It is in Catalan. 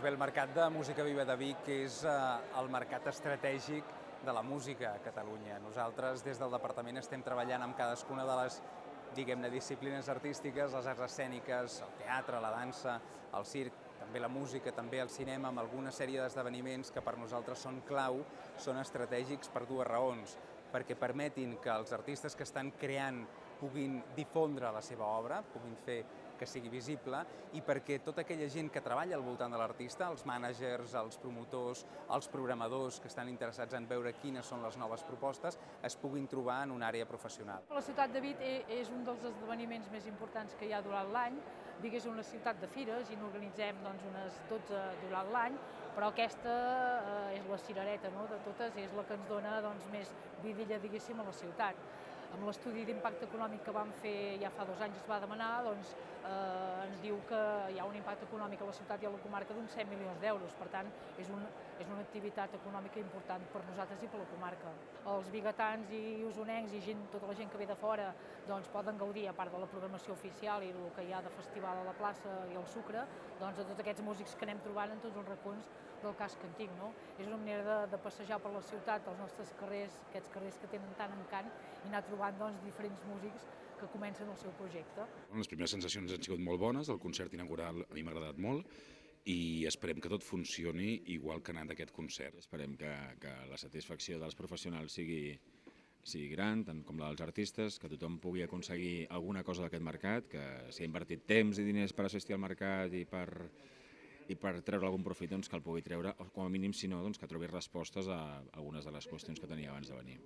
bé, el Mercat de Música Viva de Vic és el mercat estratègic de la música a Catalunya. Nosaltres, des del departament, estem treballant amb cadascuna de les, diguem-ne, disciplines artístiques, les arts escèniques, el teatre, la dansa, el circ, també la música, també el cinema, amb alguna sèrie d'esdeveniments que per nosaltres són clau, són estratègics per dues raons. Perquè permetin que els artistes que estan creant puguin difondre la seva obra, puguin fer que sigui visible, i perquè tota aquella gent que treballa al voltant de l'artista, els mànagers, els promotors, els programadors que estan interessats en veure quines són les noves propostes, es puguin trobar en una àrea professional. La ciutat de Vic és un dels esdeveniments més importants que hi ha durant l'any. Vic és una ciutat de fires i n'organitzem unes 12 durant l'any, però aquesta és la cirereta de totes, és la que ens dona més vidilla, diguéssim, a la ciutat. Amb l'estudi d'impacte econòmic que vam fer ja fa 2 anys es va demanar, ens diu que hi ha un impacte econòmic a la ciutat i a la comarca d'uns 100 milions d'euros. Per tant, és una activitat econòmica important per nosaltres i per la comarca. Els biguetans i usonencs i tota la gent que ve de fora poden gaudir, a part de la programació oficial i el que hi ha de festival a la plaça i el Sucre, de tots aquests músics que anem trobant en tots els racons del casc antic. És una manera de passejar per la ciutat, els nostres carrers, aquests carrers que tenen tant encant, i anar trobant diferents músics que comencen el seu projecte. Les primeres sensacions han sigut molt bones, el concert inaugural a mi m'ha agradat molt i esperem que tot funcioni igual que ha anat aquest concert. Esperem que la satisfacció dels professionals sigui gran, tant com la dels artistes, que tothom pugui aconseguir alguna cosa d'aquest mercat, que s'hi ha invertit temps i diners per assistir al mercat i per treure algun profit, que el pugui treure, o com a mínim, si no, que trobi respostes a algunes de les qüestions que tenia abans de venir.